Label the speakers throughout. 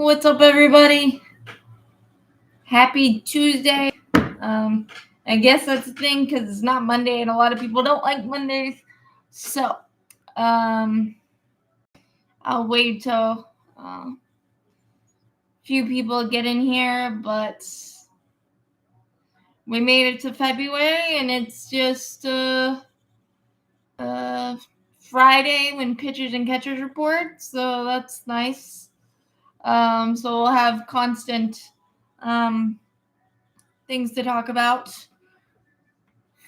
Speaker 1: What's up, everybody? Happy Tuesday. I guess that's the thing because it's not Monday, and a lot of people don't like Mondays. So, I'll wait till a few people get in here, but we made it to February, and it's just Friday when pitchers and catchers report, so that's nice. So we'll have constant things to talk about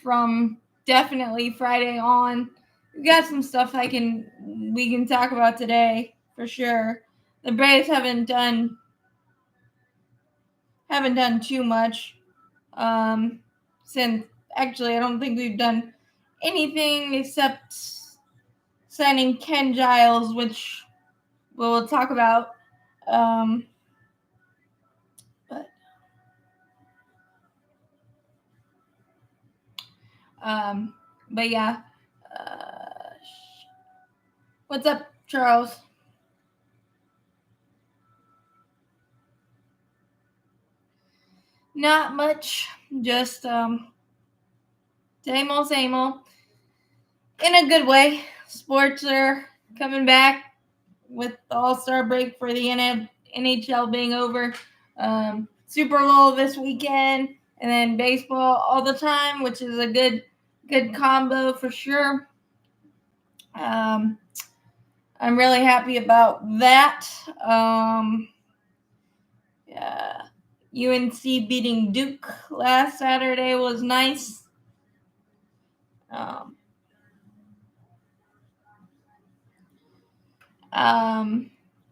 Speaker 1: from definitely Friday on. We got some stuff we can talk about today for sure. The Braves haven't done too much since actually I don't think we've done anything except signing Ken Giles, which we'll talk about. But yeah. What's up, Charles? Not much. Just same old, same old. In a good way. Sports are coming back with the All-Star break for the NHL being over. Super Bowl this weekend, and then baseball all the time, which is a good combo for sure. I'm really happy about that. Yeah. UNC beating Duke last Saturday was nice.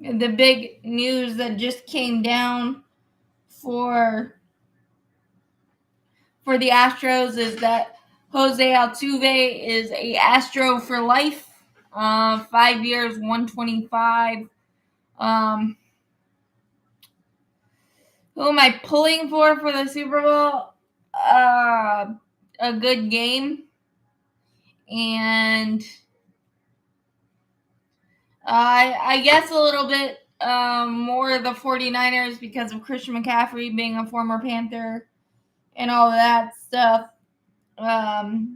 Speaker 1: The big news that just came down for the Astros is that Jose Altuve is a Astro for life. 5 years, 125. Who am I pulling for the Super Bowl? A good game. And I guess a little bit more the 49ers because of Christian McCaffrey being a former Panther and all of that stuff. I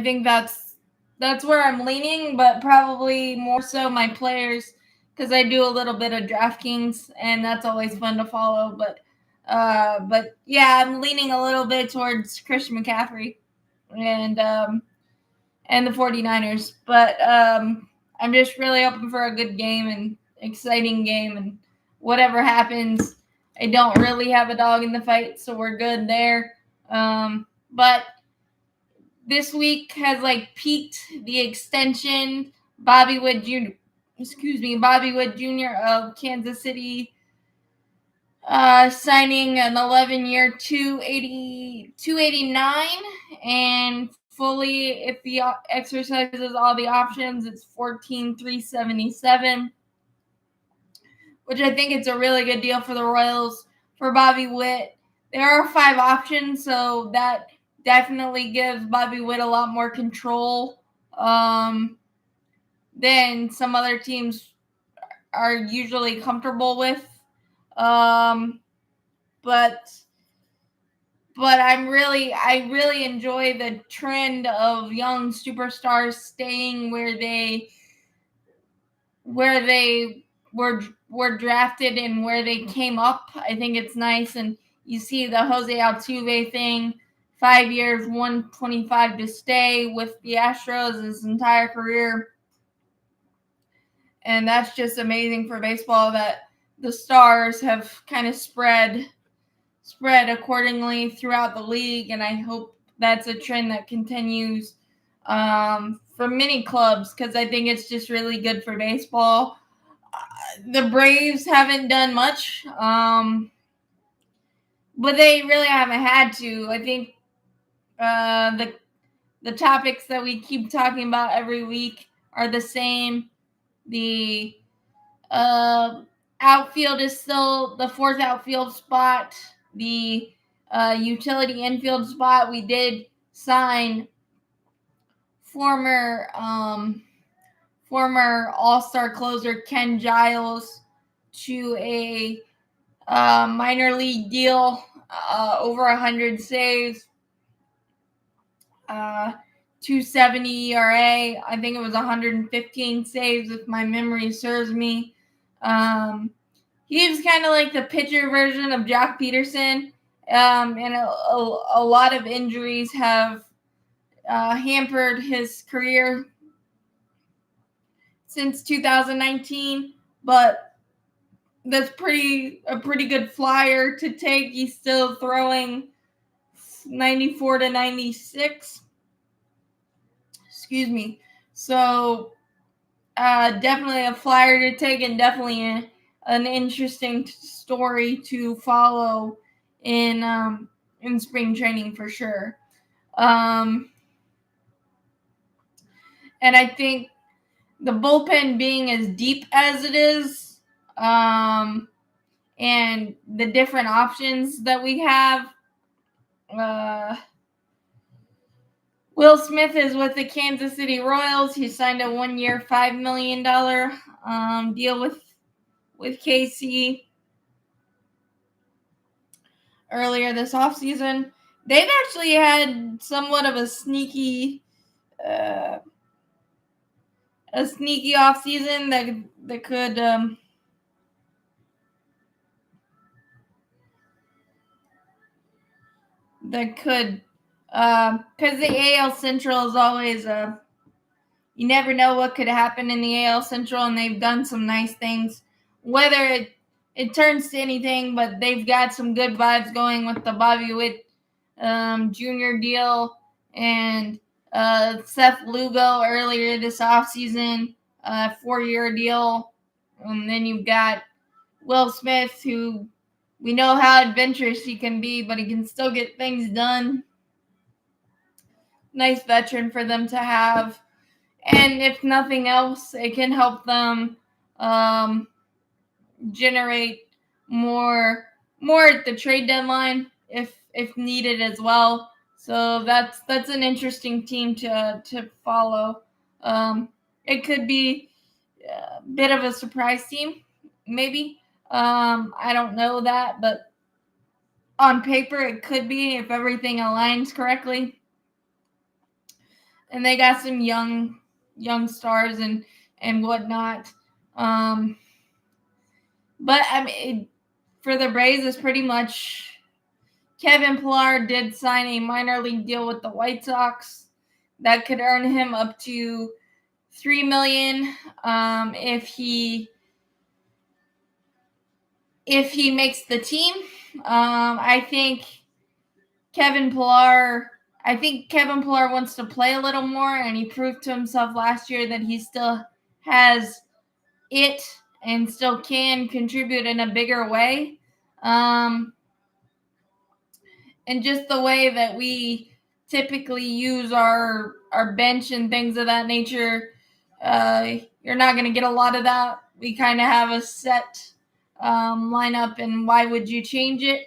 Speaker 1: think that's where I'm leaning, but probably more so my players because I do a little bit of DraftKings and that's always fun to follow. But yeah, I'm leaning a little bit towards Christian McCaffrey and the 49ers. But I'm just really hoping for a good game and exciting game, and whatever happens, I don't really have a dog in the fight, so we're good there. But this week has peaked the extension. Bobby Wood Jr. of Kansas City signing an 11-year $289, and fully, if he exercises all the options, it's $14,377, which I think it's a really good deal for the Royals. For Bobby Witt, there are 5 options, so that definitely gives Bobby Witt a lot more control than some other teams are usually comfortable with. But I really enjoy the trend of young superstars staying where they were drafted and where they came up. I think it's nice, and you see the Jose Altuve thing, 5 years, 125 to stay with the Astros his entire career. And that's just amazing for baseball that the stars have kind of spread accordingly throughout the league, and I hope that's a trend that continues for many clubs because I think it's just really good for baseball. The Braves haven't done much, but they really haven't had to. I think the topics that we keep talking about every week are the same. The outfield is still the 4th outfield spot. The utility infield spot, we did sign former All-Star closer Ken Giles to a minor league deal, over 100 saves, 270 ERA. I think it was 115 saves if my memory serves me. He was kind of like the pitcher version of Jock Peterson, and a lot of injuries have hampered his career since 2019, but that's a pretty good flyer to take. He's still throwing 94 to 96. Excuse me. So definitely a flyer to take, and definitely an interesting story to follow in spring training for sure. And I think the bullpen being as deep as it is, and the different options that we have. Will Smith is with the Kansas City Royals. He signed a 1-year, $5 million deal with KC earlier this offseason. They've actually had somewhat of a sneaky offseason that could because the AL Central is always you never know what could happen in the AL Central, and they've done some nice things. Whether it turns to anything, but they've got some good vibes going with the Bobby Witt Jr. deal and Seth Lugo earlier this offseason, 4-year deal. And then you've got Will Smith, who we know how adventurous he can be, but he can still get things done. Nice veteran for them to have. And if nothing else, it can help them generate more at the trade deadline if needed as well. So that's an interesting team to follow. It could be a bit of a surprise team, maybe. I don't know that, but on paper it could be if everything aligns correctly. And they got some young stars and whatnot. But I mean, for the Braves, it's pretty much Kevin Pillar did sign a minor league deal with the White Sox that could earn him up to $3 million if he makes the team. I think Kevin Pillar wants to play a little more, and he proved to himself last year that he still has it and still can contribute in a bigger way. And just the way that we typically use our bench and things of that nature, you're not going to get a lot of that. We kind of have a set lineup, and why would you change it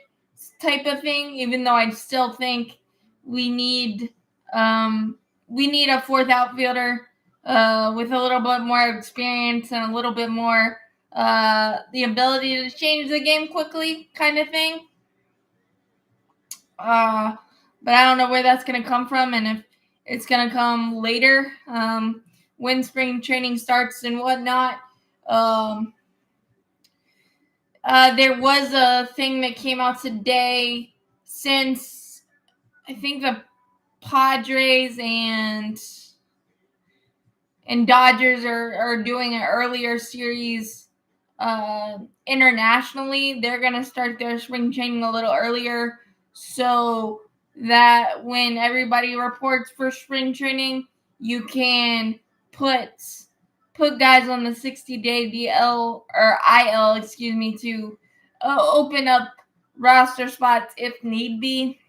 Speaker 1: type of thing, even though I still think we need a fourth outfielder with a little bit more experience and a little bit more the ability to change the game quickly kind of thing. But I don't know where that's going to come from, and if it's going to come later when spring training starts and whatnot. There was a thing that came out today, since I think the Padres and Dodgers are doing an earlier series internationally. They're going to start their spring training a little earlier, so that when everybody reports for spring training, you can put guys on the 60-day DL or IL, to open up roster spots if need be.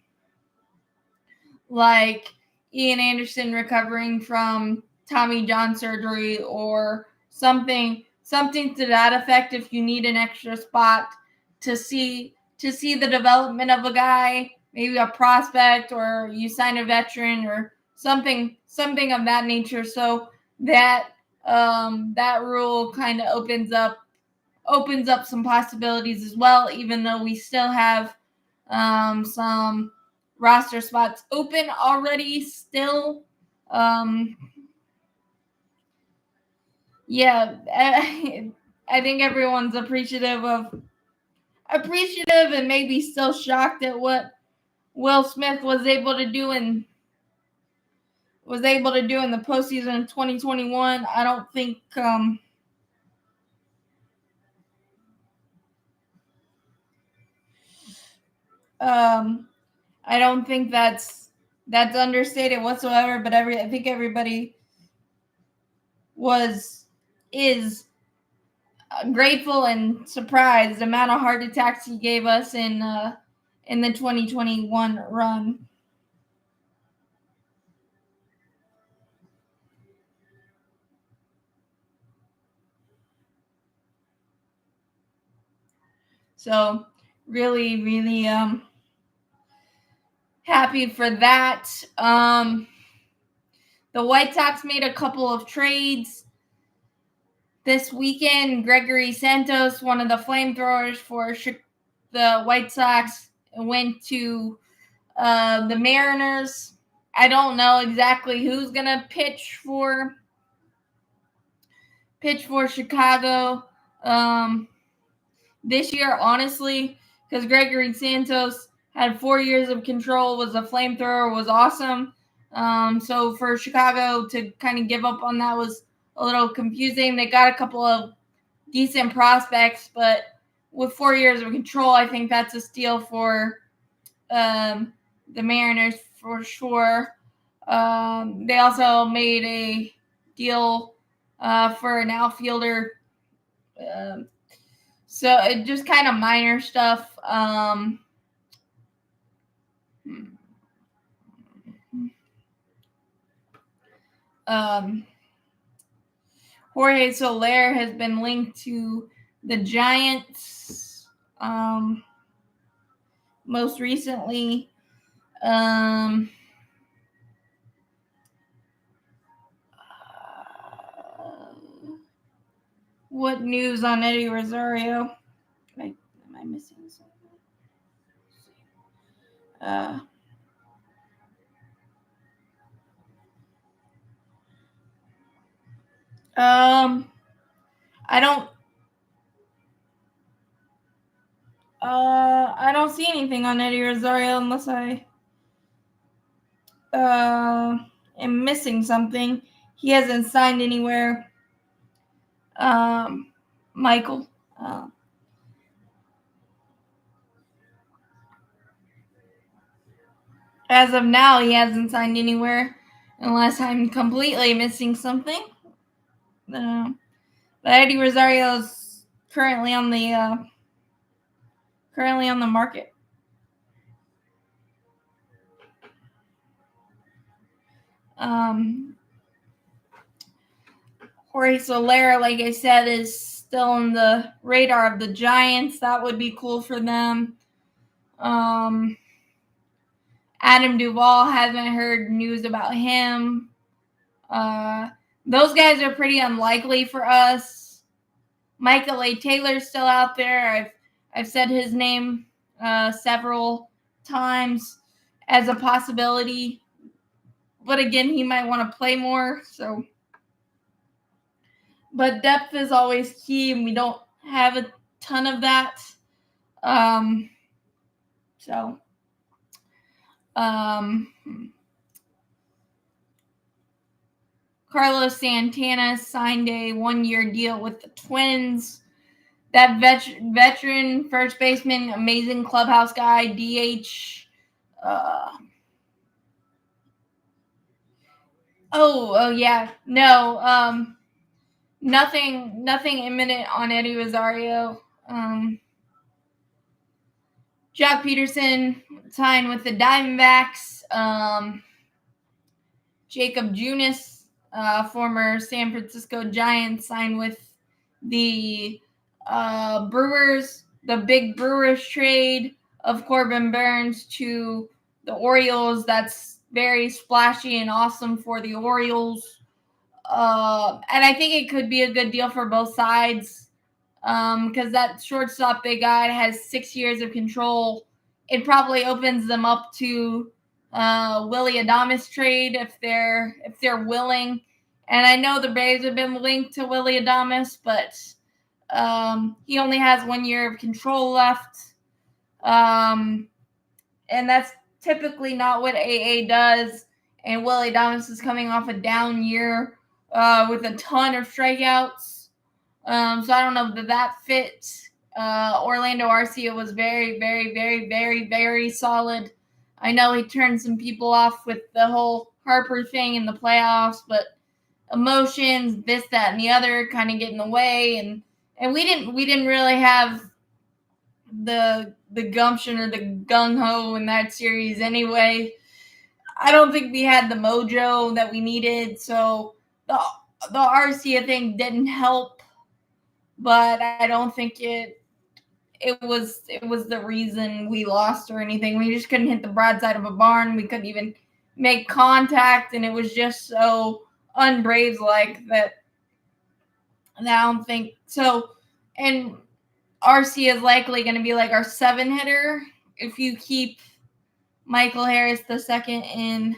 Speaker 1: Like Ian Anderson recovering from Tommy John surgery or something to that effect, if you need an extra spot to see the development of a guy, maybe a prospect, or you sign a veteran or something of that nature. So that rule kind of opens up opens up some possibilities as well, even though we still have some roster spots open already still. Yeah, I think everyone's appreciative and maybe still shocked at what Will Smith was able to do in the postseason in 2021. I don't think I don't think that's understated whatsoever, but I think everybody is grateful and surprised the amount of heart attacks he gave us in the 2021 run. So really, really happy for that. The White Sox made a couple of trades this weekend. Gregory Santos, one of the flamethrowers for the White Sox, went to the Mariners. I don't know exactly who's gonna pitch for Chicago this year, honestly, because Gregory Santos had 4 years of control, was a flamethrower, was awesome. So for Chicago to kind of give up on that was a little confusing. They got a couple of decent prospects, but with 4 years of control, I think that's a steal for the Mariners for sure. They also made a deal for an outfielder. So it just kind of minor stuff. Jorge Soler has been linked to the Giants most recently. What news on Eddie Rosario? Am I missing something? I don't see anything on Eddie Rosario unless I am missing something. He hasn't signed anywhere. Michael. As of now, he hasn't signed anywhere, unless I'm completely missing something. But Eddie Rosario is currently on the market. Jorge Soler, like I said, is still on the radar of the Giants. That would be cool for them. Adam Duvall, haven't heard news about him. Those guys are pretty unlikely for us. Michael A. Taylor's still out there. I've said his name several times as a possibility, but again, he might want to play more. So, but depth is always key, and we don't have a ton of that. Carlos Santana signed a 1-year deal with the Twins. That veteran first baseman, amazing clubhouse guy, DH. Yeah, no, nothing imminent on Eddie Rosario. Jock Peterson signed with the Diamondbacks. Jacob Junis, former San Francisco Giant, signed with the Brewers. The big Brewers trade of Corbin Burns to the Orioles. That's very splashy and awesome for the Orioles. And I think it could be a good deal for both sides. because that shortstop they got has 6 years of control. It probably opens them up to Willy Adames trade if they're willing. And I know the Braves have been linked to Willy Adames, but he only has 1 year of control left. And that's typically not what AA does. And Willy Adames is coming off a down year with a ton of strikeouts. So I don't know that fits. Orlando Arcia was very, very, very, very, very solid. I know he turned some people off with the whole Harper thing in the playoffs, but emotions, this, that, and the other, kind of get in the way, and we didn't really have the gumption or the gung ho in that series anyway. I don't think we had the mojo that we needed, so the Arcia thing didn't help, but I don't think it was the reason we lost or anything. We just couldn't hit the broadside of a barn. We couldn't even make contact, and it was just so un-Braves like that. And I don't think so. And RC is likely going to be like our 7 hitter if you keep Michael Harris the second in.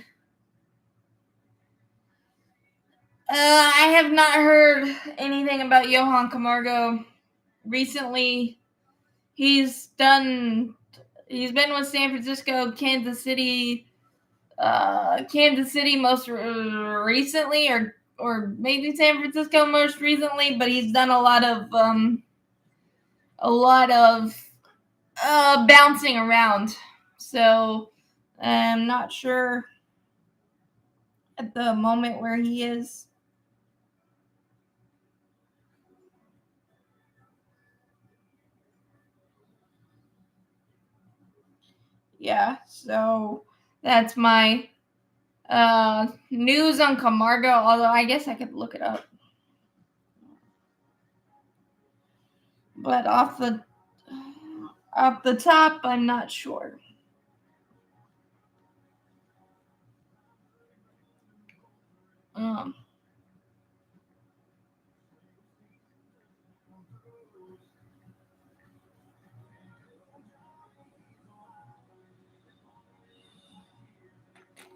Speaker 1: I have not heard anything about Johan Camargo recently. He's been with San Francisco, Kansas City most recently, or maybe San Francisco most recently, but he's done a lot of bouncing around. So I'm not sure at the moment where he is. Yeah, so that's my news on Camargo, although I guess I could look it up. But off the top, I'm not sure.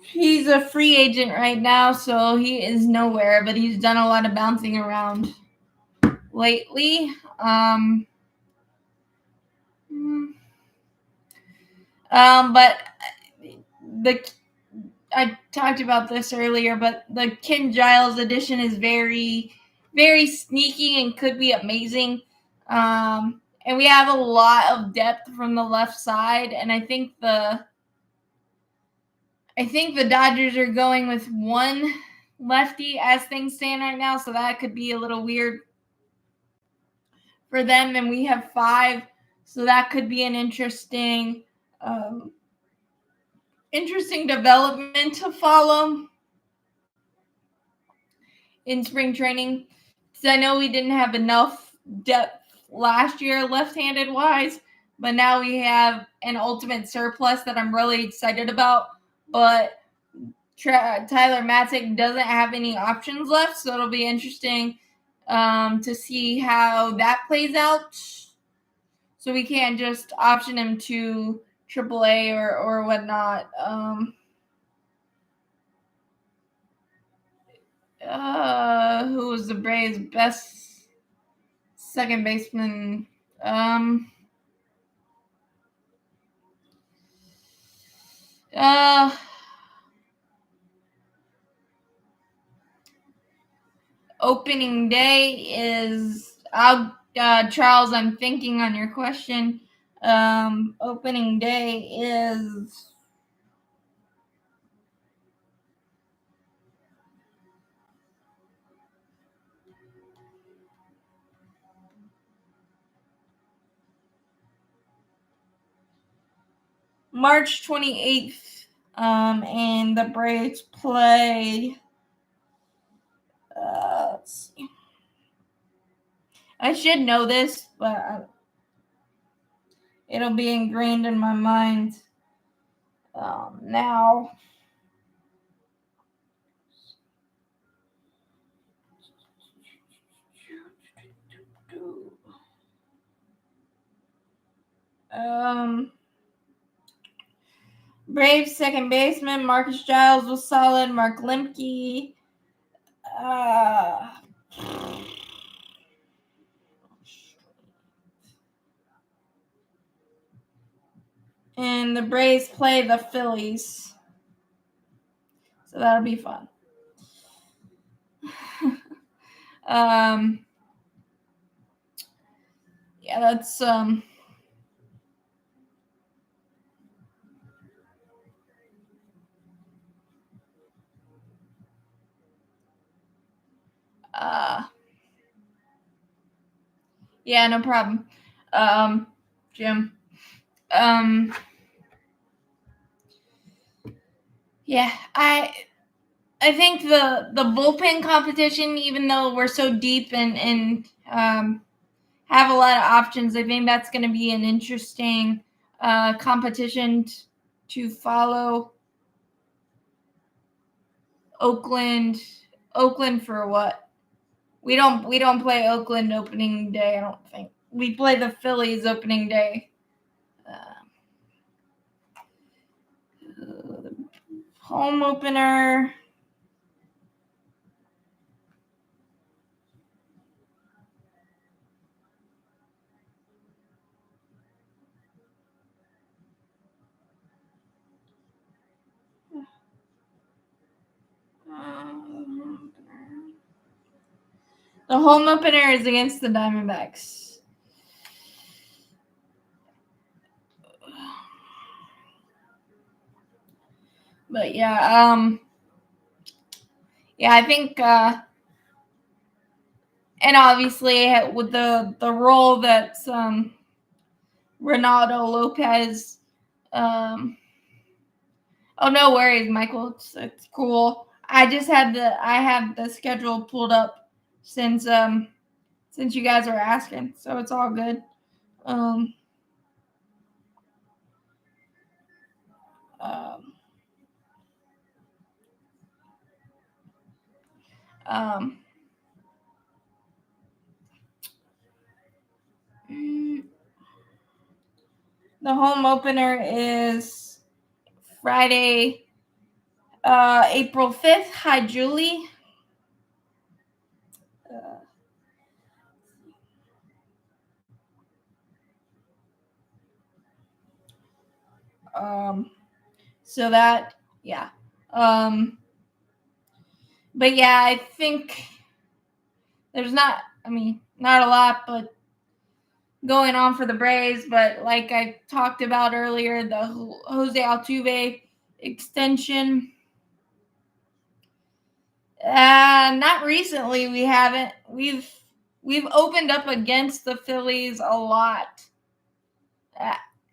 Speaker 1: He's a free agent right now, so he is nowhere, but he's done a lot of bouncing around lately. But I talked about this earlier, but the Ken Giles edition is very, very sneaky and could be amazing. And we have a lot of depth from the left side, and I think the Dodgers are going with 1 lefty as things stand right now, so that could be a little weird for them. And we have 5, so that could be an interesting development to follow in spring training. Because I know we didn't have enough depth last year, left-handed wise, but now we have an ultimate surplus that I'm really excited about. But Tyler Matzik doesn't have any options left, so it'll be interesting to see how that plays out. So we can't just option him to AAA or whatnot. Who was the Braves' best second baseman? Opening day is Charles. I'm thinking on your question. Opening day is March 28th, and the Braves play. Let's see. I should know this, but it'll be ingrained in my mind now. Braves second baseman Marcus Giles was solid. Mark Lemke. And the Braves play the Phillies. So that'll be fun. Yeah, that's yeah, no problem. Jim. Yeah, I think the bullpen competition, even though we're so deep and have a lot of options, I think that's going to be an interesting competition to follow. Oakland for what? We don't play Oakland opening day. I don't think we play the Phillies opening day. Home opener. The home opener is against the Diamondbacks. But yeah, I think, and obviously with the role that Ronaldo Lopez, oh, no worries, Michael. It's cool. I have the schedule pulled up since you guys are asking, so it's all good. The home opener is Friday, April 5th. Hi, Julie. So that, yeah. But yeah, I think there's not a lot, but going on for the Braves. But like I talked about earlier, the Jose Altuve extension. Not recently. We haven't. We've opened up against the Phillies a lot.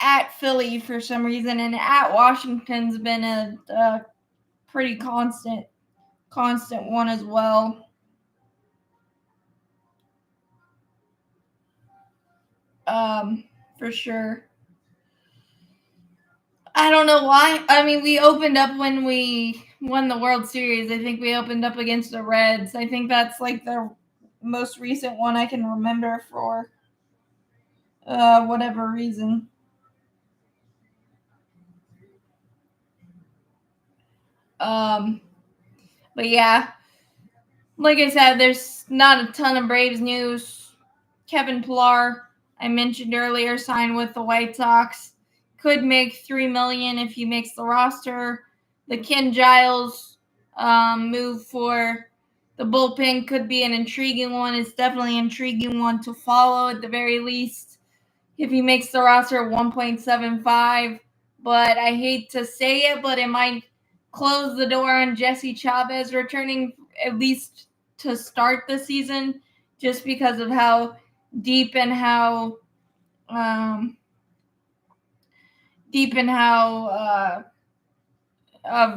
Speaker 1: At Philly for some reason, and at Washington's been a pretty constant one as well. For sure. I don't know why. I mean, we opened up when we won the World Series. I think we opened up against the Reds. I think that's like the most recent one I can remember for whatever reason. But yeah, like I said, there's not a ton of Braves news. Kevin Pillar, I mentioned earlier, signed with the White Sox. Could make $3 million if he makes the roster. The Ken Giles move for the bullpen could be an intriguing one. It's definitely an intriguing one to follow at the very least. If he makes the roster, 1.75. But I hate to say it, but it might close the door on Jesse Chavez returning at least to start the season, just because of how deep and how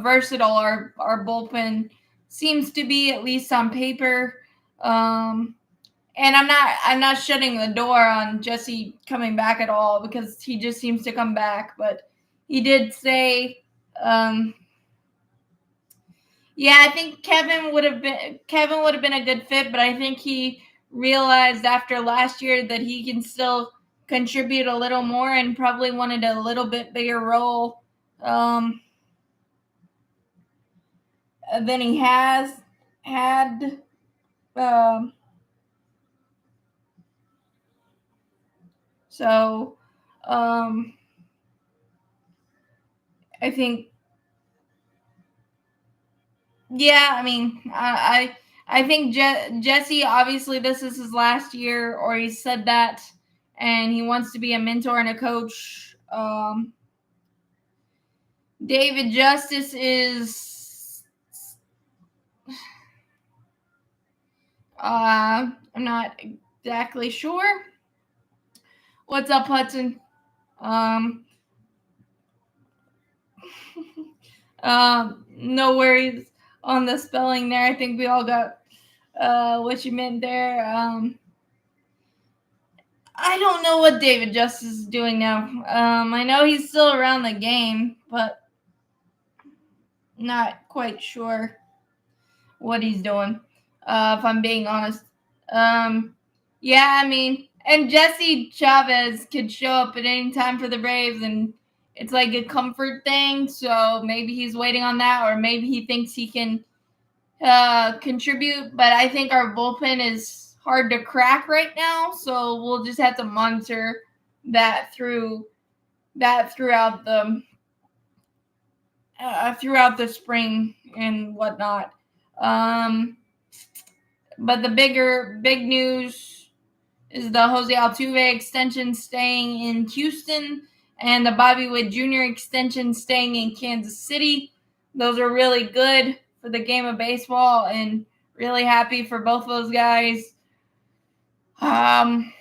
Speaker 1: versatile our bullpen seems to be, at least on paper. And I'm not shutting the door on Jesse coming back at all, because he just seems to come back. But he did say, yeah, I think Kevin would have been a good fit, but I think he realized after last year that he can still contribute a little more and probably wanted a little bit bigger role than he has had. So I think, yeah, I mean, I think Jesse, obviously this is his last year, or he said that, and he wants to be a mentor and a coach. David Justice is, I'm not exactly sure. What's up, Hudson? No worries on the spelling there. I think we all got what you meant there. I don't know what David Justice is doing now. I know he's still around the game, but not quite sure what he's doing, if I'm being honest. Yeah, I mean, and Jesse Chavez could show up at any time for the Braves, and it's like a comfort thing. So maybe he's waiting on that, or maybe he thinks he can contribute. But I think our bullpen is hard to crack right now, so we'll just have to monitor that throughout the spring and whatnot. But the big news is the Jose Altuve extension staying in Houston and the Bobby Witt Jr. extension staying in Kansas City. Those are really good for the game of baseball, and really happy for both those guys. And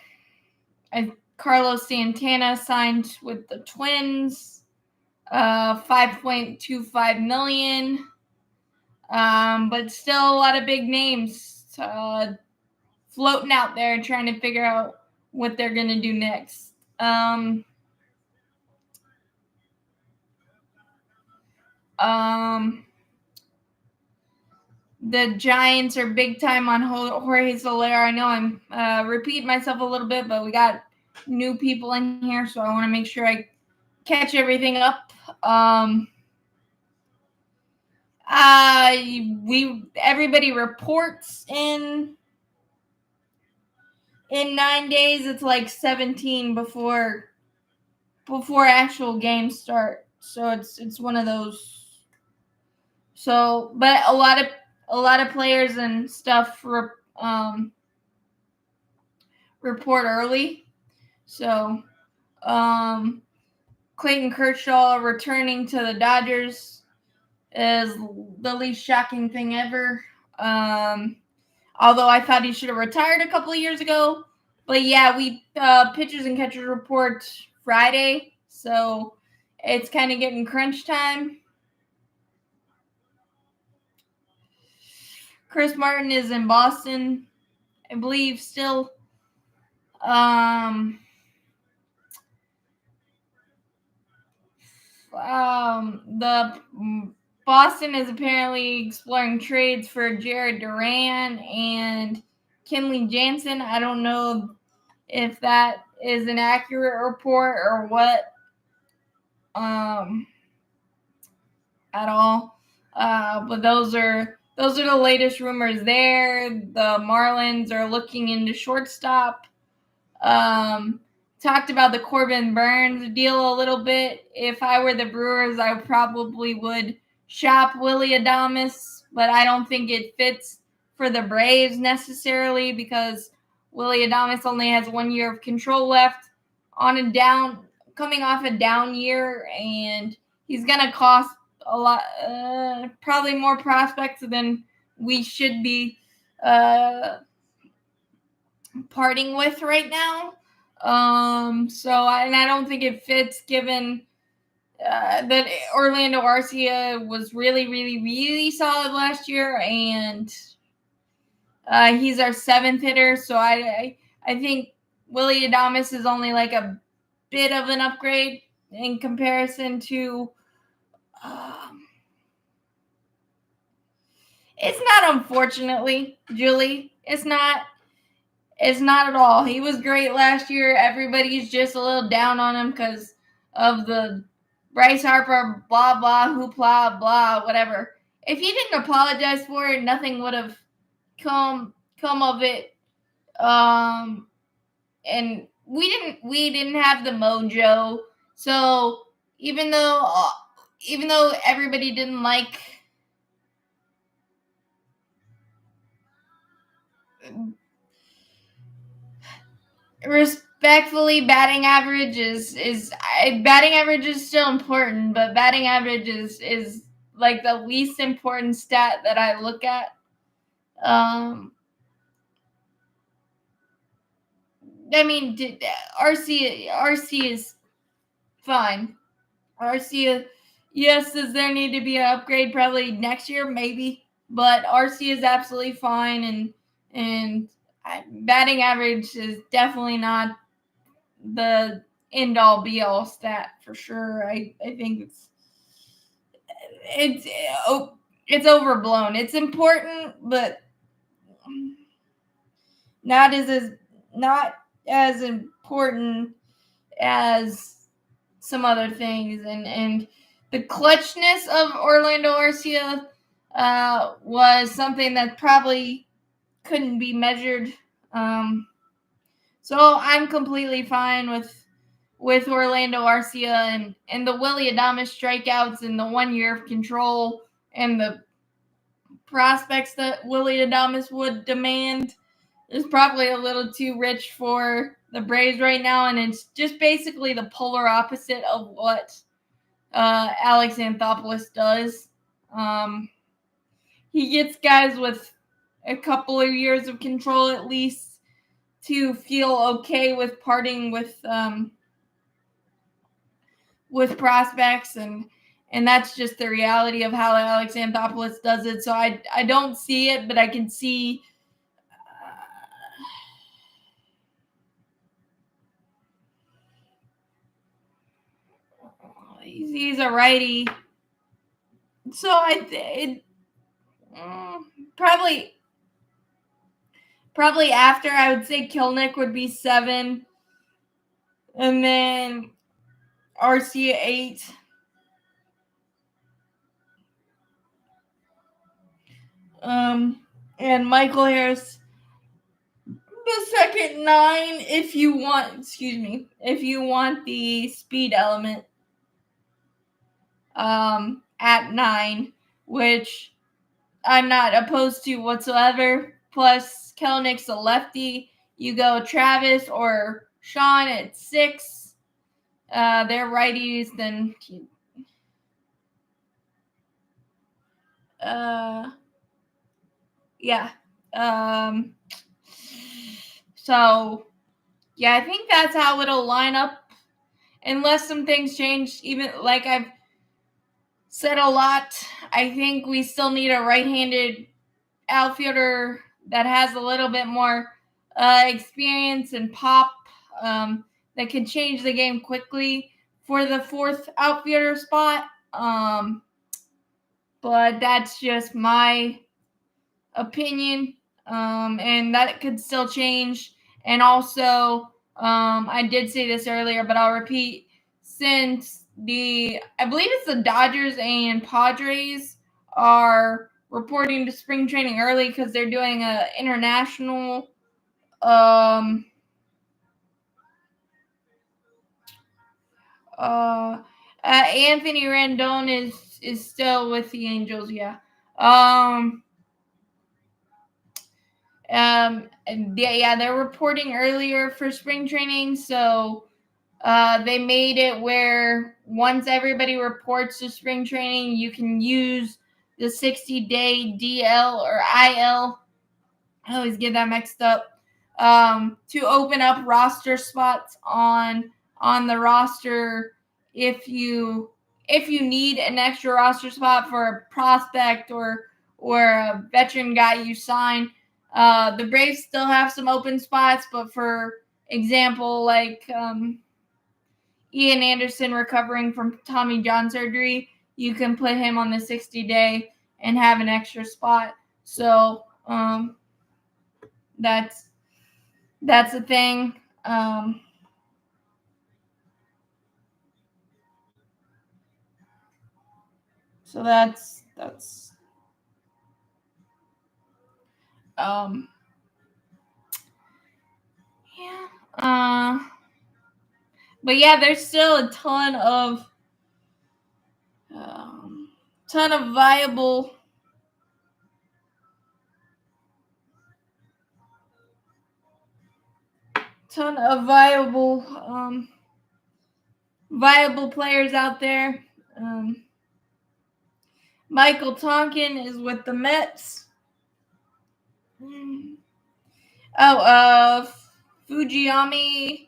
Speaker 1: Carlos Santana signed with the Twins, $5.25 million. But still a lot of big names floating out there trying to figure out what they're going to do next. The Giants are big time on Jorge Soler. I know I'm repeating myself a little bit, but we got new people in here, so I want to make sure I catch everything up. Everybody reports in 9 days. It's like 17 before actual games start. So it's one of those. So, but a lot of players and stuff report early. So, Clayton Kershaw returning to the Dodgers is the least shocking thing ever. Although I thought he should have retired a couple of years ago. But yeah, we pitchers and catchers report Friday, so it's kind of getting crunch time. Chris Martin is in Boston, I believe, still. The Boston is apparently exploring trades for Jared Duran and Kenley Jansen. I don't know if that is an accurate report or what at all. But those are the latest rumors there. The Marlins are looking into shortstop. Talked about the Corbin Burns deal a little bit. If I were the Brewers, I probably would shop Willy Adames, but I don't think it fits for the Braves necessarily because Willy Adames only has 1 year of control left coming off a down year, and he's going to cost a lot, probably more prospects than we should be parting with right now. I don't think it fits given that Orlando Arcia was really, really, really solid last year, and he's our 7th hitter. So I think Willy Adames is only like a bit of an upgrade in comparison to. It's not, unfortunately, Julie. It's not. It's not at all. He was great last year. Everybody's just a little down on him because of the Bryce Harper blah blah hoopla blah whatever. If he didn't apologize for it, nothing would have come of it. And we didn't have the mojo. So even though everybody didn't like respectfully, batting average is batting average is still important, but batting average is like the least important stat that I look at. I mean, RC is fine. RC, yes, does there need to be an upgrade? Probably next year, maybe. But RC is absolutely fine, and batting average is definitely not the end all be all stat for sure. I think it's it's overblown. It's important, but not as important as some other things. And the clutchness of Orlando Arcia was something that probably couldn't be measured. So I'm completely fine with Orlando Arcia and the Willy Adames strikeouts and the 1 year of control and the prospects that Willy Adames would demand is probably a little too rich for the Braves right now, and it's just basically the polar opposite of what Alex Anthopoulos does. He gets guys with a couple of years of control at least to feel okay with parting with prospects, and that's just the reality of how Alex Anthopoulos does it. So I don't see it, but I can see he's a righty. So probably after, I would say Kilnick would be 7, and then RC 8. And Michael Harris the second 9 if you want the speed element at 9, which I'm not opposed to whatsoever. Plus Kelnick's a lefty. You go Travis or Sean at 6. They're righties, then yeah. So yeah, I think that's how it'll line up, unless some things change. Even like I've said a lot, I think we still need a right-handed outfielder that has a little bit more experience and pop, that can change the game quickly for the 4th outfielder spot. But that's just my opinion, and that could still change. And also, I did say this earlier, but I'll repeat, since I believe it's the Dodgers and Padres are reporting to spring training early because they're doing a international Anthony Rendon is still with the Angels, yeah. And yeah, they're reporting earlier for spring training, so they made it where once everybody reports to spring training, you can use the 60-day DL or IL. I always get that mixed up. To open up roster spots on the roster if you need an extra roster spot for a prospect or a veteran guy you sign. The Braves still have some open spots, but for example, like Ian Anderson recovering from Tommy John surgery, you can put him on the 60-day and have an extra spot. So that's That's the thing. So that's yeah. But yeah, there's still a um, ton of viable viable players out there. Michael Tonkin is with the Mets. Fujiyami,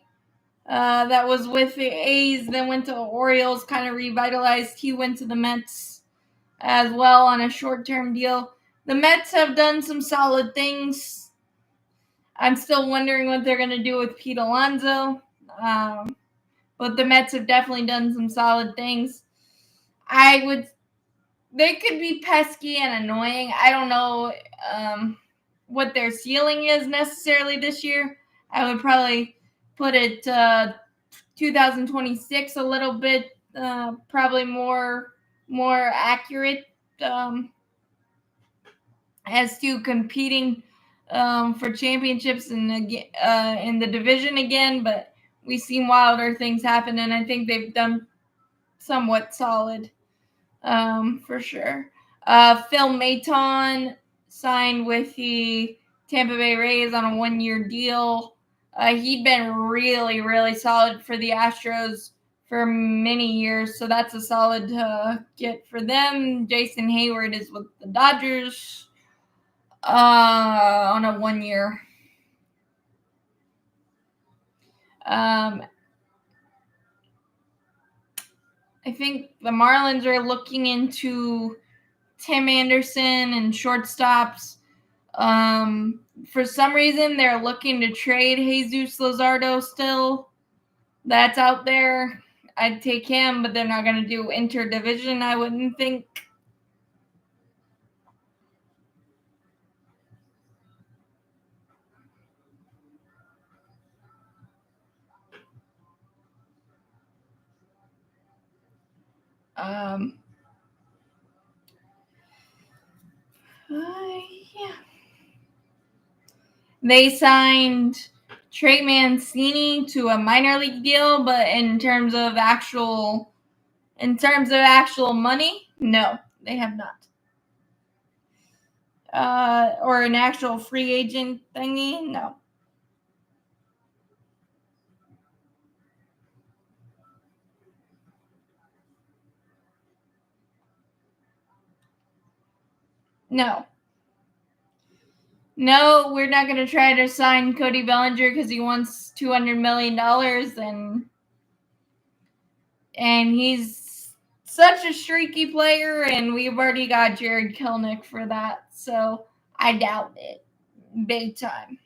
Speaker 1: that was with the A's, then went to the Orioles, kind of revitalized. He went to the Mets as well on a short-term deal. The Mets have done some solid things. I'm still wondering what they're going to do with Pete Alonso. But the Mets have definitely done some solid things. They could be pesky and annoying. I don't know what their ceiling is necessarily this year. I would probably put it 2026 a little bit, probably more accurate as to competing for championships in the division again. But we've seen wilder things happen, and I think they've done somewhat solid for sure. Phil Maton signed with the Tampa Bay Rays on a 1-year deal. He'd been really, really solid for the Astros for many years, so that's a solid get for them. Jason Hayward is with the Dodgers on a 1-year. I think the Marlins are looking into Tim Anderson and shortstops. For some reason, they're looking to trade Jesus Luzardo still. That's out there. I'd take him, but they're not going to do interdivision, I wouldn't think. Yeah. They signed Trey Mancini to a minor league deal, but in terms of actual money, no, they have not. Or an actual free agent thingy, no. No. No, we're not going to try to sign Cody Bellinger because he wants $200 million, and he's such a streaky player, and we've already got Jared Kelenic for that, so I doubt it big time.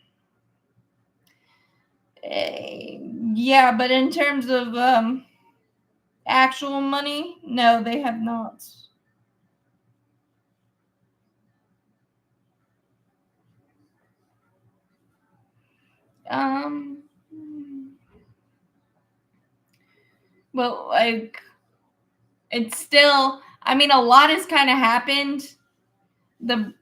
Speaker 1: Yeah, but in terms of actual money, no, they have not. But like, it's still. I mean, a lot has kind of happened. The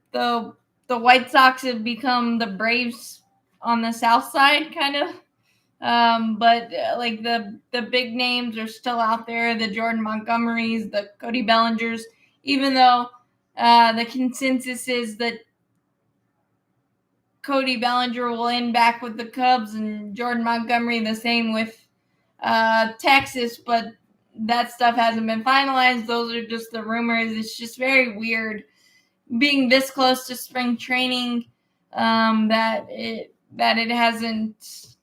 Speaker 1: White Sox have become the Braves on the South Side, kind of. But like the big names are still out there. The Jordan Montgomerys, the Cody Bellingers. Even though the consensus is that Cody Bellinger will end back with the Cubs and Jordan Montgomery the same with Texas, but that stuff hasn't been finalized. Those are just the rumors. It's just very weird being this close to spring training that it hasn't.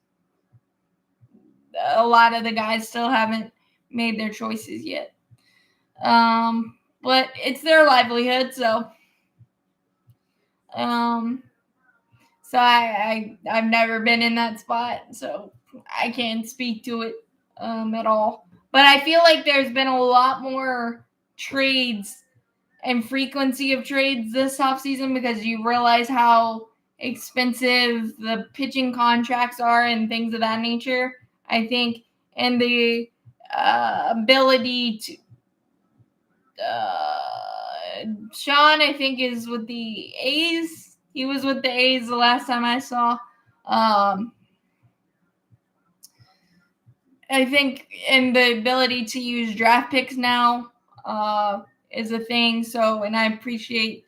Speaker 1: A lot of the guys still haven't made their choices yet. But it's their livelihood, so. So I've never been in that spot, so I can't speak to it at all. But I feel like there's been a lot more trades and frequency of trades this offseason because you realize how expensive the pitching contracts are and things of that nature, I think, and the ability to Sean, I think, is with the A's. He was with the A's the last time I saw. I think, and the ability to use draft picks now is a thing. So, and I appreciate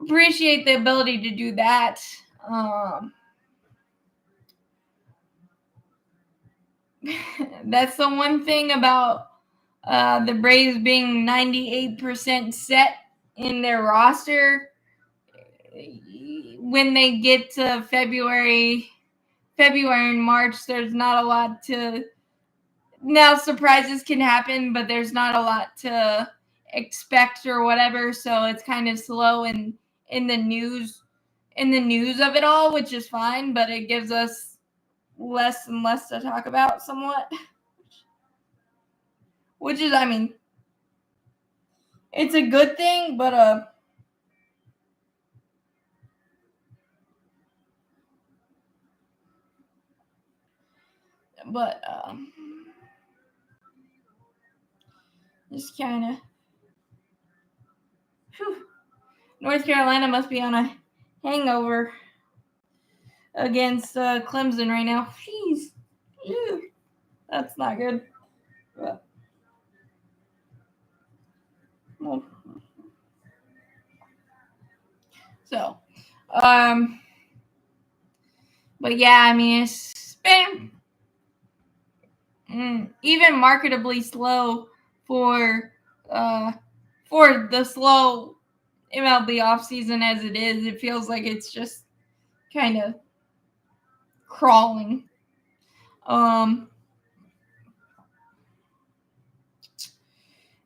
Speaker 1: the ability to do that. That's the one thing about the Braves being 98% set in their roster. When they get to February and March, there's not a lot to. Now surprises can happen, but there's not a lot to expect or whatever. So it's kind of slow in the news of it all, which is fine, but it gives us less and less to talk about somewhat. Which is, I mean, it's a good thing, but just kind of. North Carolina must be on a hangover against Clemson right now. Jeez. Ew. That's not good. But, well. So, but yeah, I mean, it's been even marketably slow for the slow MLB offseason as it is. It feels like it's just kind of crawling.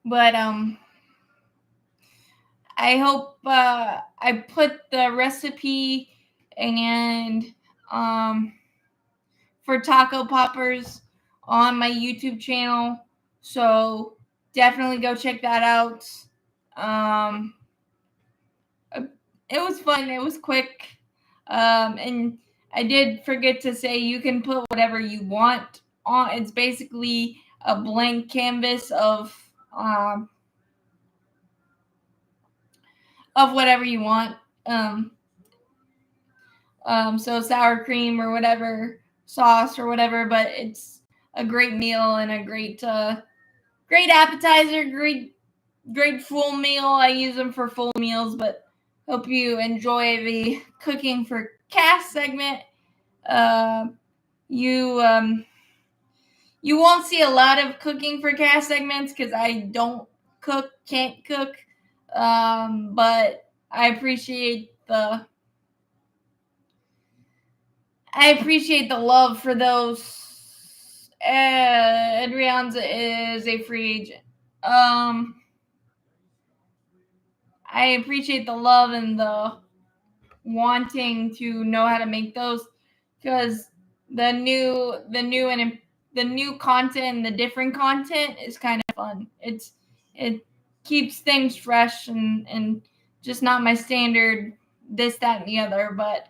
Speaker 1: But I hope I put the recipe and for taco poppers on my YouTube channel, so definitely go check that out. It was fun. It was quick, and I did forget to say you can put whatever you want on. It's basically a blank canvas of whatever you want. So sour cream or whatever sauce or whatever, but it's a great meal and a great appetizer, great full meal. I use them for full meals, but hope you enjoy the cooking for Cass segment. You won't see a lot of cooking for Cass segments because I can't cook, but I appreciate the love for those. Adrianza is a free agent. I appreciate the love and the wanting to know how to make those, because the new content and the different content is kind of fun. It keeps things fresh and just not my standard this, that, and the other. But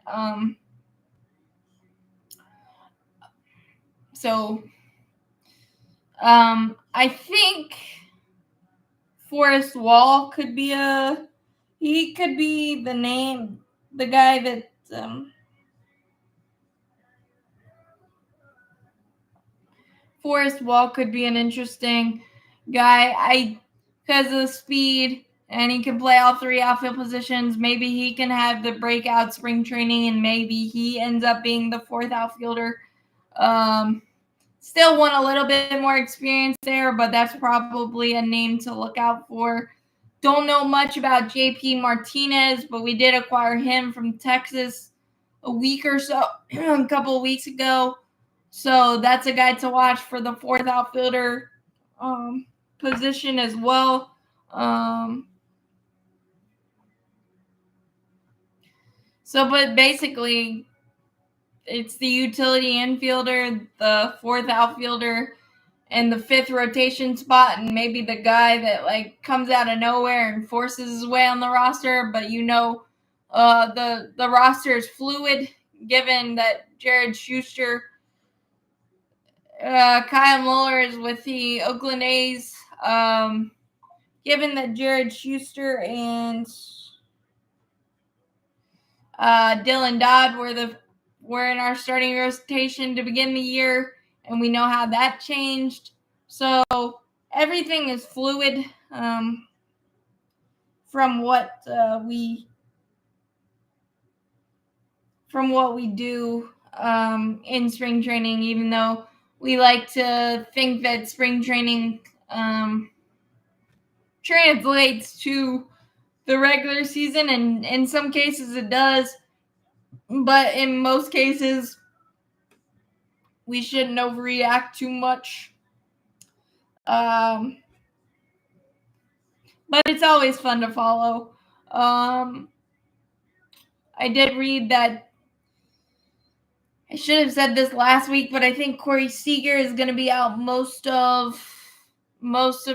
Speaker 1: so I think Forrest Wall could be the name, the guy that Forrest Wall could be an interesting guy. Because of the speed, and he can play all three outfield positions. Maybe he can have the breakout spring training, and maybe he ends up being the fourth outfielder. Still want a little bit more experience there, but that's probably a name to look out for. Don't know much about JP Martinez, but we did acquire him from Texas a couple of weeks ago. So that's a guy to watch for the fourth outfielder position as well. But basically, it's the utility infielder, the fourth outfielder, and the fifth rotation spot, and maybe the guy that comes out of nowhere and forces his way on the roster. But the roster is fluid, given that Jared Schuster, Kyle Muller is with the Oakland A's. Given that Jared Schuster and Dylan Dodd were in our starting rotation to begin the year, and we know how that changed. So everything is fluid from what we do in spring training, even though we like to think that spring training translates to the regular season, and in some cases it does, but in most cases we shouldn't overreact too much. But it's always fun to follow. I did read that, I should have said this last week, but I think Corey Seager is going to be out most of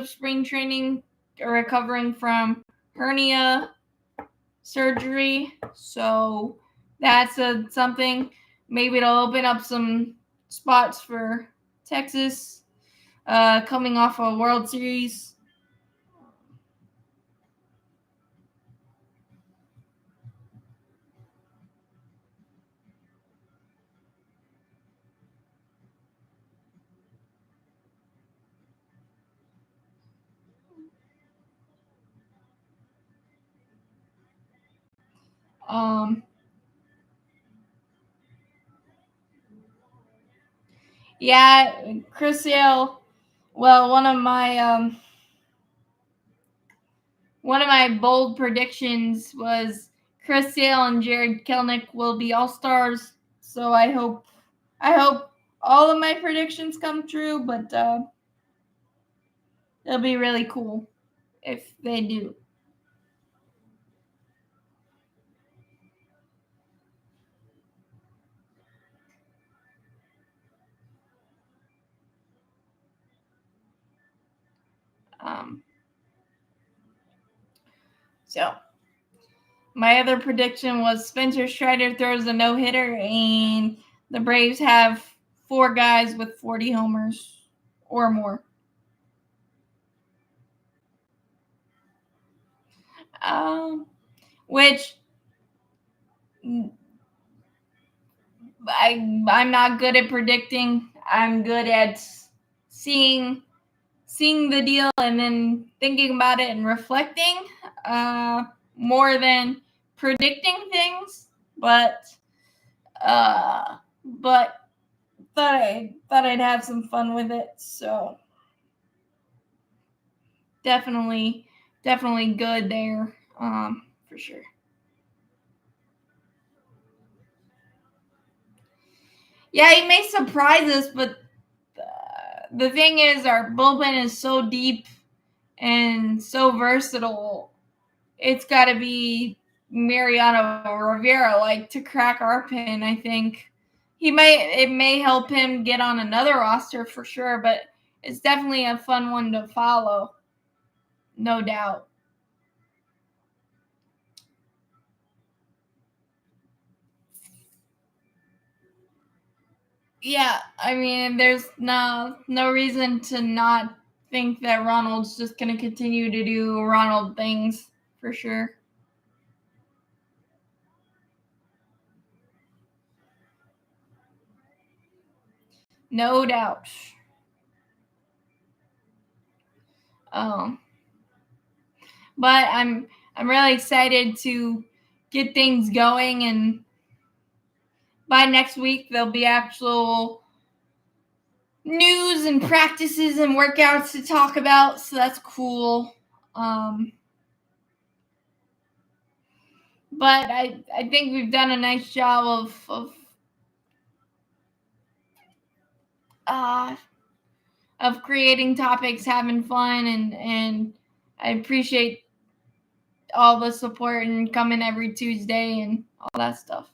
Speaker 1: spring training, recovering from hernia surgery. So that's something. Maybe it'll open up some spots for Texas coming off a World Series. Yeah, Chris Sale. Well, one of my bold predictions was Chris Sale and Jared Kelenic will be all-stars. So I hope all of my predictions come true, but it'll be really cool if they do. So my other prediction was Spencer Strider throws a no-hitter, and the Braves have 4 guys with 40 homers or more. Which I'm not good at predicting. I'm good at seeing the deal and then thinking about it and reflecting more than predicting things. But thought I'd have some fun with it. So definitely good there for sure. Yeah, he may surprise us, but the thing is, our bullpen is so deep and so versatile. It's got to be Mariano Rivera, to crack our pin. I think it may help him get on another roster for sure, but it's definitely a fun one to follow, no doubt. Yeah, I mean, there's no reason to not think that Ronald's just going to continue to do Ronald things for sure. No doubt. But I'm really excited to get things going, and by next week there'll be actual news and practices and workouts to talk about, so that's cool. But I think we've done a nice job of creating topics, having fun, and I appreciate all the support and coming every Tuesday and all that stuff.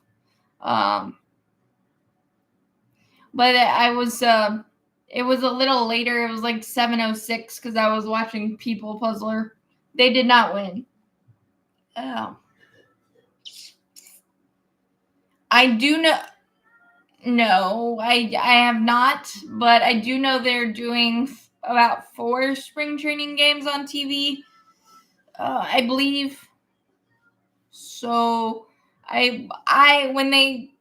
Speaker 1: But I was it was a little later. It was like 7:06 because I was watching People Puzzler. They did not win. Oh. I do know. No, I have not, but I do know they're doing about 4 spring training games on TV. I believe. So I when they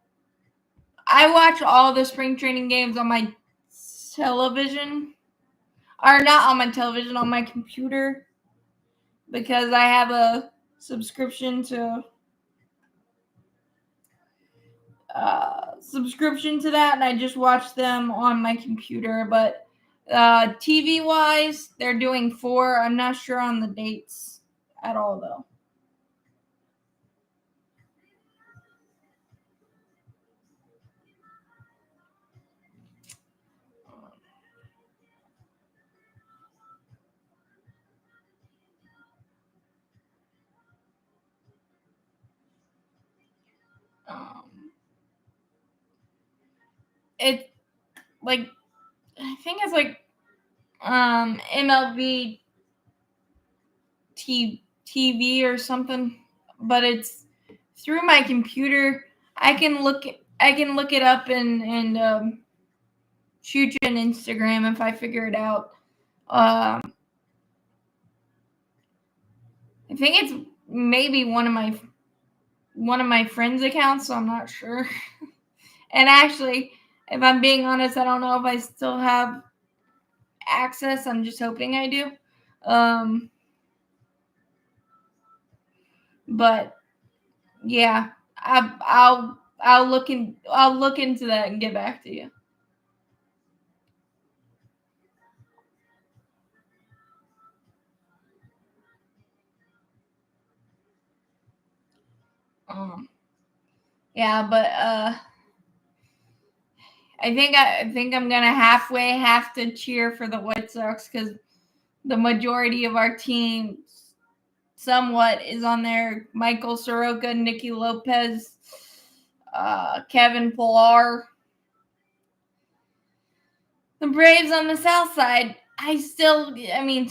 Speaker 1: I watch all the spring training games on my television, or not on my television, on my computer, because I have a subscription to that, and I just watch them on my computer. But TV wise, they're doing 4. I'm not sure on the dates at all, though. Um, it like I think it's like MLB TV or something, but it's through my computer. I can look it up and shoot you an Instagram if I figure it out. I think it's maybe one of my friends' accounts, so I'm not sure. And actually, if I'm being honest, I don't know if I still have access. I'm just hoping I do. But yeah, I'll look into that and get back to you. Um, yeah, but I think I'm gonna halfway have to cheer for the White Sox because the majority of our team somewhat is on there. Michael Soroka, Nicky Lopez, Kevin Pillar. The Braves on the south side. I mean,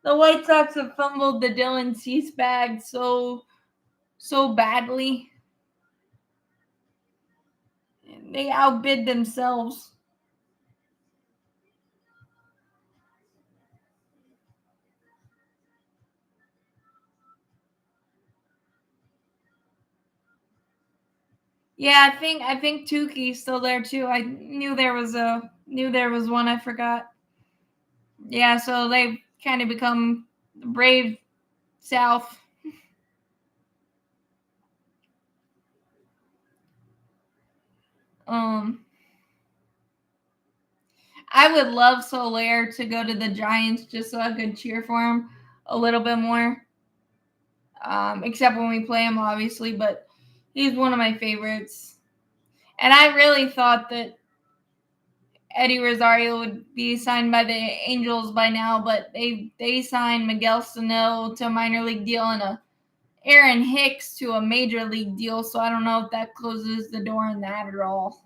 Speaker 1: the White Sox have fumbled the Dylan Cease bag so badly. They outbid themselves. Yeah, I think Tukey's still there too. I knew there was one. I forgot. Yeah, so they've kind of become the Brave South. Um, I would love Soler to go to the Giants just so I could cheer for him a little bit more. Except when we play him, obviously, but he's one of my favorites. And I really thought that Eddie Rosario would be signed by the Angels by now, but they signed Miguel Sano to a minor league deal and Aaron Hicks to a major league deal, so I don't know if that closes the door on that at all.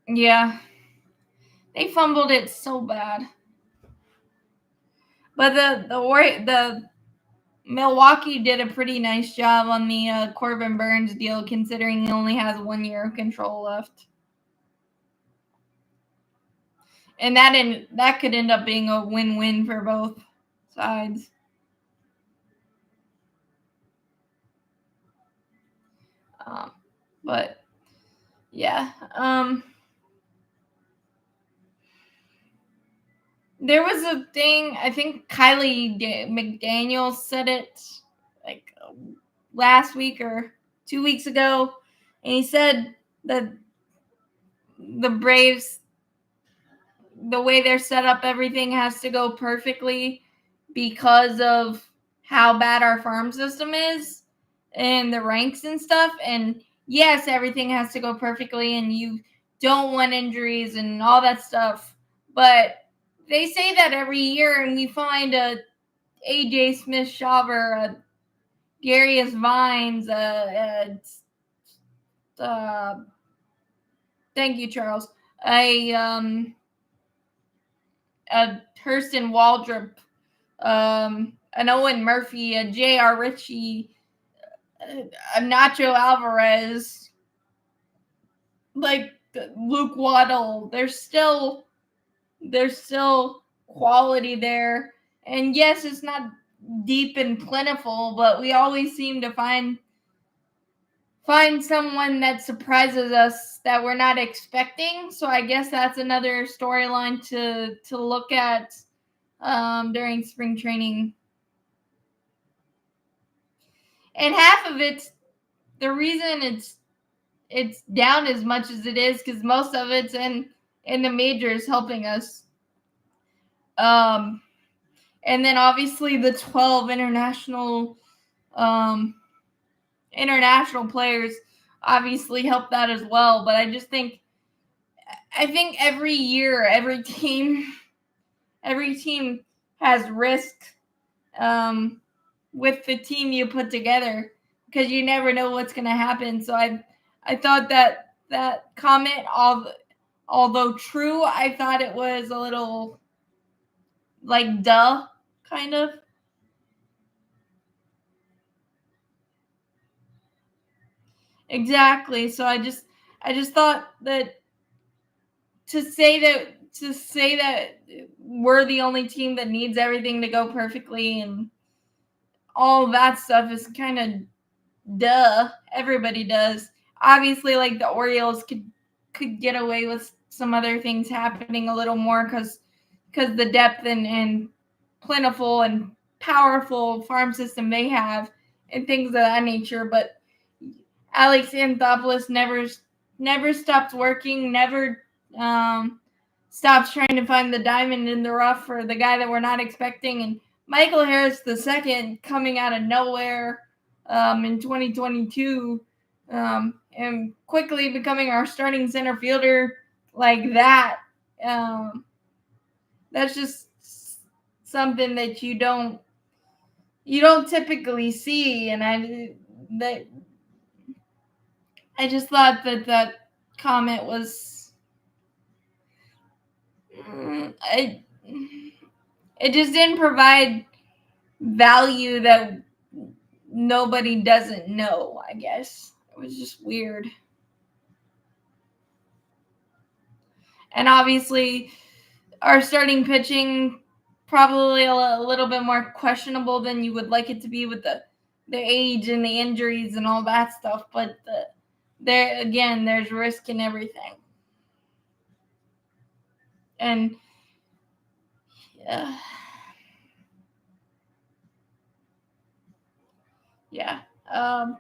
Speaker 1: Yeah, they fumbled it so bad. But the Milwaukee did a pretty nice job on the Corbin Burns deal, considering he only has 1 year of control left, and that could end up being a win-win for both sides. Um, but yeah, there was a thing. I think McDaniel said it like last week or 2 weeks ago, and he said that the Braves, the way they're set up, everything has to go perfectly because of how bad our farm system is and the ranks and stuff. And yes, everything has to go perfectly, and you don't want injuries and all that stuff. But they say that every year, and we find a AJ Smith Shawver, a Darius Vines, thank you, Charles, a Hurston Waldrop an Owen Murphy, a J.R. Ritchie, a Nacho Alvarez, like Luke Waddle. There's still quality there. And yes, it's not deep and plentiful, but we always seem to find someone that surprises us that we're not expecting. So I guess that's another storyline to look at during spring training. And half of it's the reason it's down as much as it is because most of it's in the majors helping us. And then obviously the 12 international players obviously help that as well. But I think every year every team has risk with the team you put together because you never know what's going to happen. So I thought that comment, although true, I thought it was a little like duh, kind of. Exactly. So I just thought that to say that we're the only team that needs everything to go perfectly and all of that stuff is kind of duh. Everybody does. Obviously, like the Orioles could get away with some other things happening a little more because the depth and plentiful and powerful farm system they have and things of that nature. But Alex Anthopoulos never stops working, never stops trying to find the diamond in the rough for the guy that we're not expecting. And Michael Harris II coming out of nowhere in 2022 and quickly becoming our starting center fielder like that. That's just something that you don't typically see, and I just thought that comment was it just didn't provide value that nobody doesn't know. I guess it was just weird. And obviously our starting pitching probably a little bit more questionable than you would like it to be with the age and the injuries and all that stuff, but there's risk in everything. And yeah, I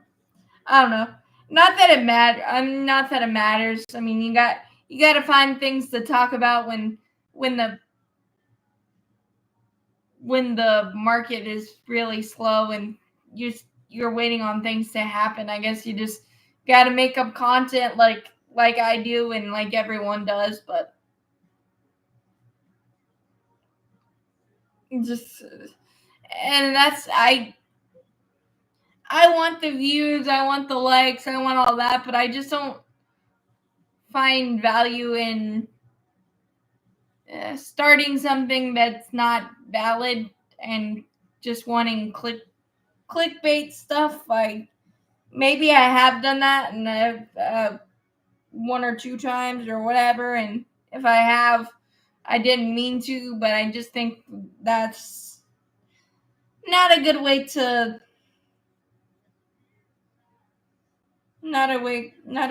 Speaker 1: don't know. Not that it matters. I mean, you got to find things to talk about when the market is really slow and you're waiting on things to happen. I guess you just got to make up content like I do and like everyone does, but just and that's I want the views, I want the likes, I want all that, but I just don't find value in starting something that's not valid and just wanting clickbait stuff. Like maybe I have done that and I've one or two times or whatever, and if I have, I didn't mean to, but I just think that's not a good way to not a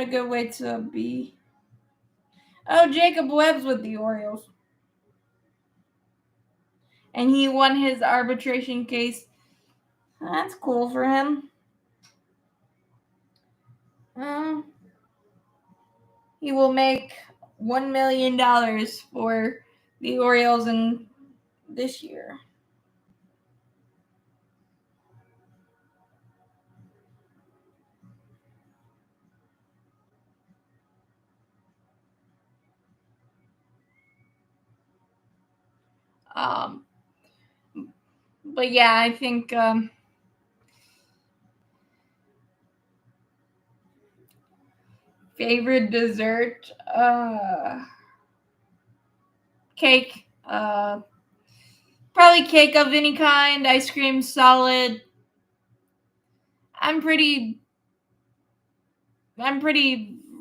Speaker 1: good way to be. Oh, Jacob Webb's with the Orioles. And he won his arbitration case. That's cool for him. He will make $1 million for the Orioles in this year. But yeah, I think favorite dessert, cake, Probably cake of any kind, ice cream, solid. I'm pretty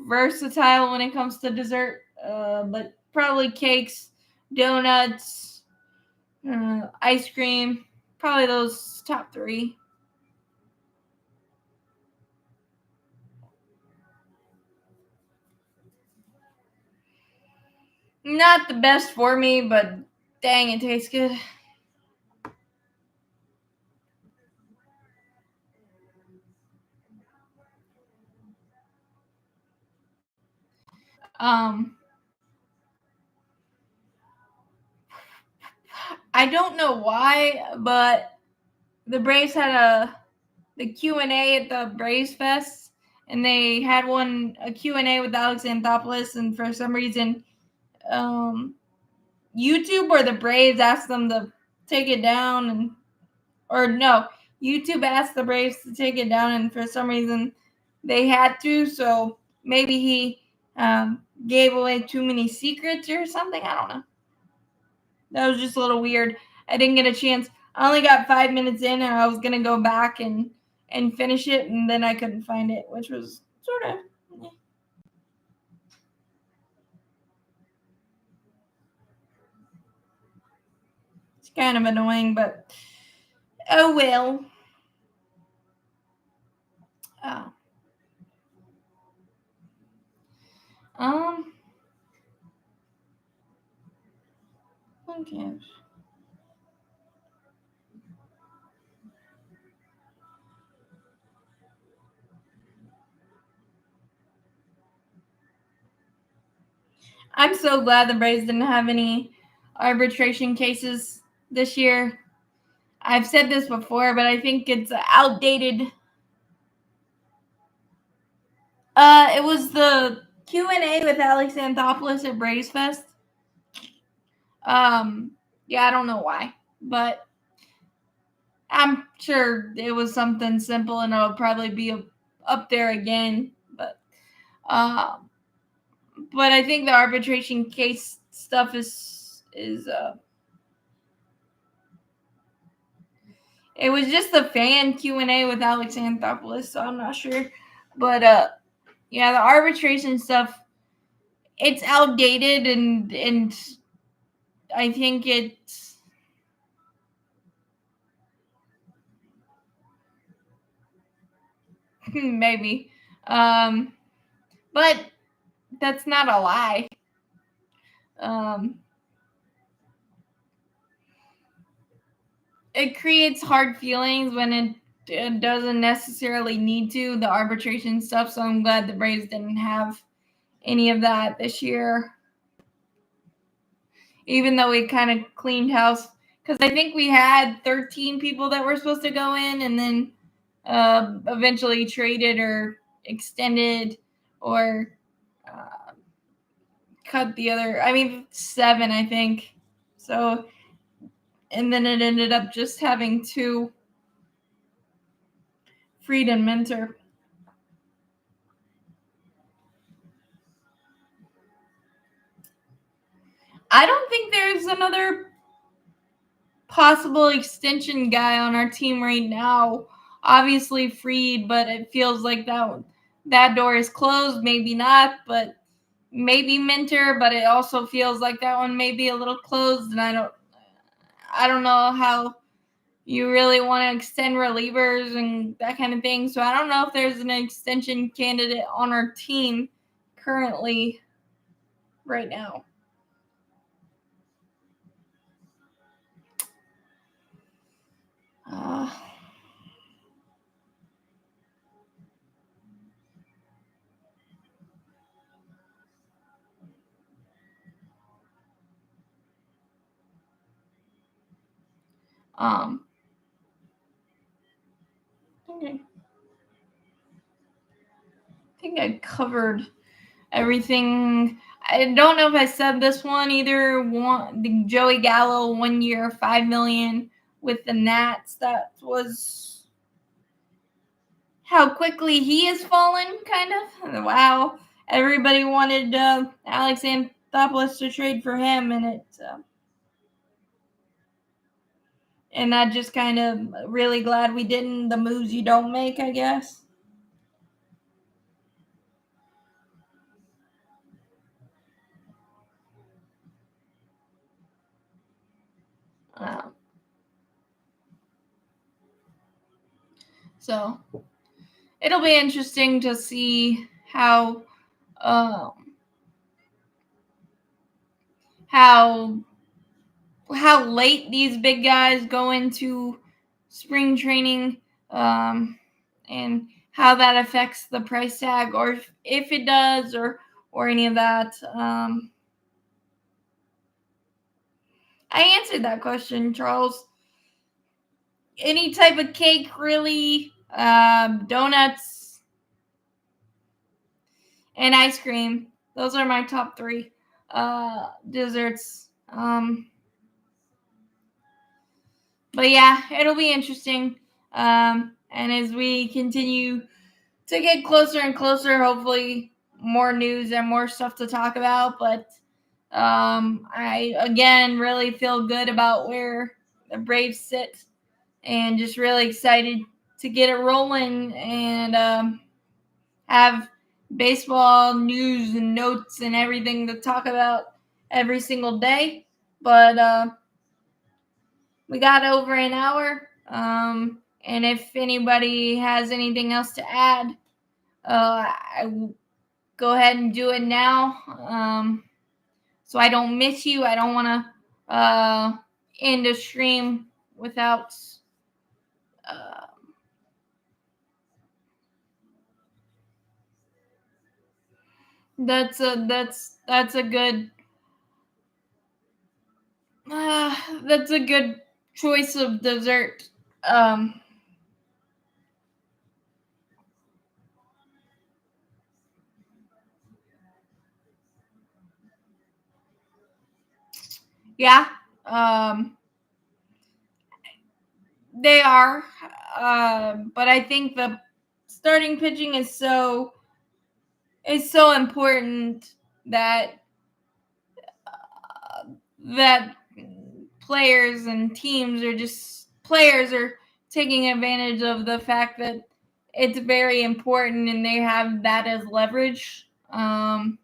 Speaker 1: versatile when it comes to dessert, but probably cakes, donuts, ice cream. Probably those top three. Not the best for me, but dang, it tastes good. Um, I don't know why, but the Braves had the Q&A at the Braves Fest, and they had a Q&A with Alex Anthopoulos, and for some reason, um, YouTube or the Braves asked them to take it down, or no, YouTube asked the Braves to take it down, and for some reason they had to. So maybe he gave away too many secrets or something. I don't know. That was just a little weird. I didn't get a chance. I only got 5 minutes in, and I was gonna go back and finish it, and then I couldn't find it, which was sort of. It's kind of annoying, but oh well. Uh, um, okay. I'm so glad the Braves didn't have any arbitration cases this year. I've said this before, but I think it's outdated. It was the Q&A with Alex Anthopoulos at Braves Fest. Um, yeah, I don't know why, but I'm sure it was something simple, and it'll probably be up there again. Uh, but I think the arbitration case stuff is. It was just the fan Q&A with Alex Anthopoulos, so I'm not sure. But yeah, the arbitration stuff, it's outdated, and I think it's maybe, but that's not a lie. Um, it creates hard feelings when it doesn't necessarily need to, the arbitration stuff. So I'm glad the Braves didn't have any of that this year, even though we kind of cleaned house. Because I think we had 13 people that were supposed to go in, and then eventually traded or extended or uh, cut the other. I mean, 7, I think. So, and then it ended up just having 2, Freed and Minter. I don't think there's another possible extension guy on our team right now. Obviously Freed, but it feels like that door is closed. Maybe not, but maybe Minter. But it also feels like that one may be a little closed, and I don't know how you really want to extend relievers and that kind of thing. So I don't know if there's an extension candidate on our team currently right now. Uh, um, okay. I think I covered everything. I don't know if I said this one either. The Joey Gallo 1 year, $5 million with the Nats. That was how quickly he has fallen, kind of. Wow, everybody wanted Alex Anthopoulos to trade for him, and it And that just kind of really glad we didn't. The moves you don't make, I guess. So it'll be interesting to see how how late these big guys go into spring training, and how that affects the price tag, or if it does, or any of that. I answered that question, Charles. Any type of cake, really. Donuts and ice cream. Those are my top 3 desserts. But yeah, it'll be interesting. And as we continue to get closer and closer, hopefully more news and more stuff to talk about. But I, again, really feel good about where the Braves sit, and just really excited to get it rolling, and have baseball news and notes and everything to talk about every single day. But we got over an hour. And if anybody has anything else to add, I will go ahead and do it now. So I don't miss you. I don't want to end a stream without that's a good that's a good choice of dessert. Yeah. They are, but I think the starting pitching is so important that that players and teams players are taking advantage of the fact that it's very important, and they have that as leverage, as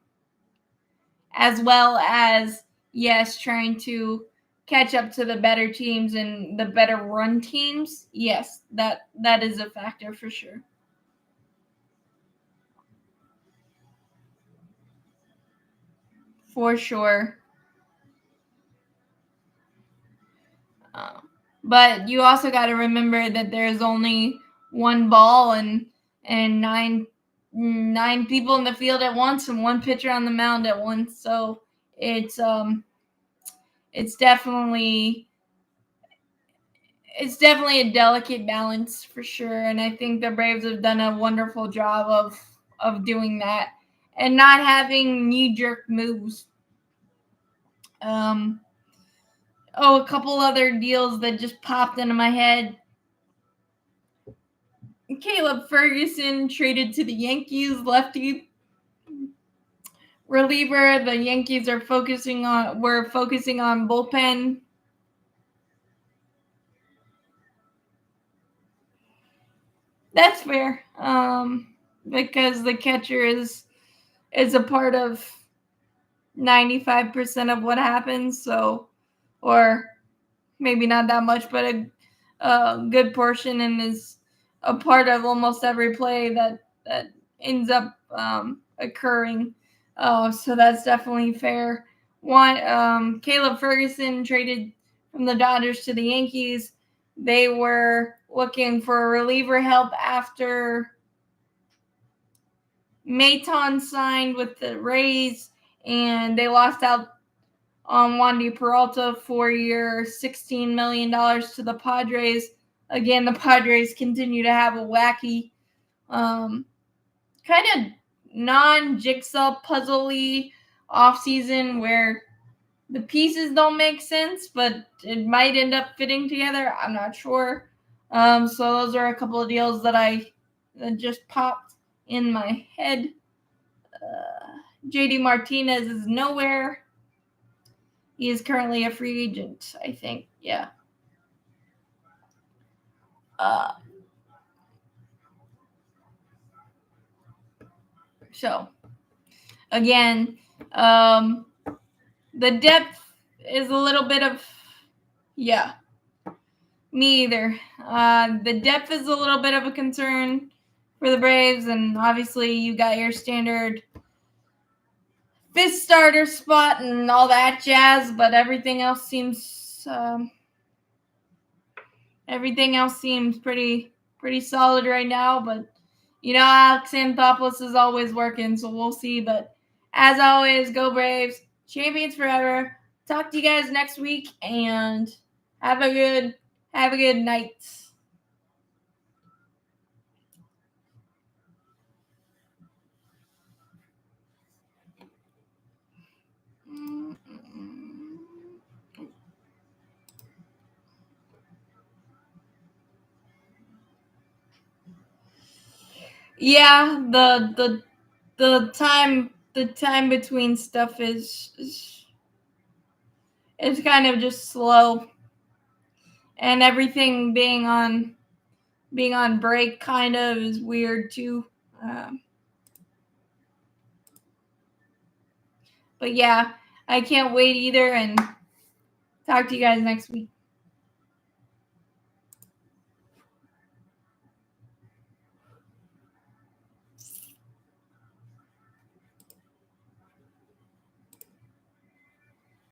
Speaker 1: well as, yes, trying to catch up to the better teams and the better run teams. Yes, that is a factor for sure. For sure. But you also got to remember that there's only one ball and nine people in the field at once, and one pitcher on the mound at once. So it's it's definitely a delicate balance for sure. And I think the Braves have done a wonderful job of doing that and not having knee-jerk moves. A couple other deals that just popped into my head. Caleb Ferguson traded to the Yankees, lefty reliever. The Yankees were focusing on bullpen. That's fair. Because the catcher is a part of 95% of what happens. So, or maybe not that much, but a good portion, and is a part of almost every play that ends up occurring. So that's definitely fair. Caleb Ferguson traded from the Dodgers to the Yankees. They were looking for reliever help after Maton signed with the Rays, and they lost out on Wandy Peralta, 4-year, $16 million to the Padres. Again, the Padres continue to have a wacky, kind of non-jigsaw puzzle-y offseason where the pieces don't make sense, but it might end up fitting together. I'm not sure. So those are a couple of deals that just popped in my head. JD Martinez is nowhere. He is currently a free agent, I think. Yeah. So again, the depth is a little bit of me either. The depth is a little bit of a concern for the Braves, and obviously you got your standard fifth starter spot and all that jazz, but everything else seems pretty solid right now. But Alex Anthopoulos is always working, so we'll see. But as always, go Braves, champions forever. Talk to you guys next week, and have a good night. Yeah, the time between stuff is kind of just slow, and everything being on break kind of is weird too. But yeah, I can't wait either, and talk to you guys next week.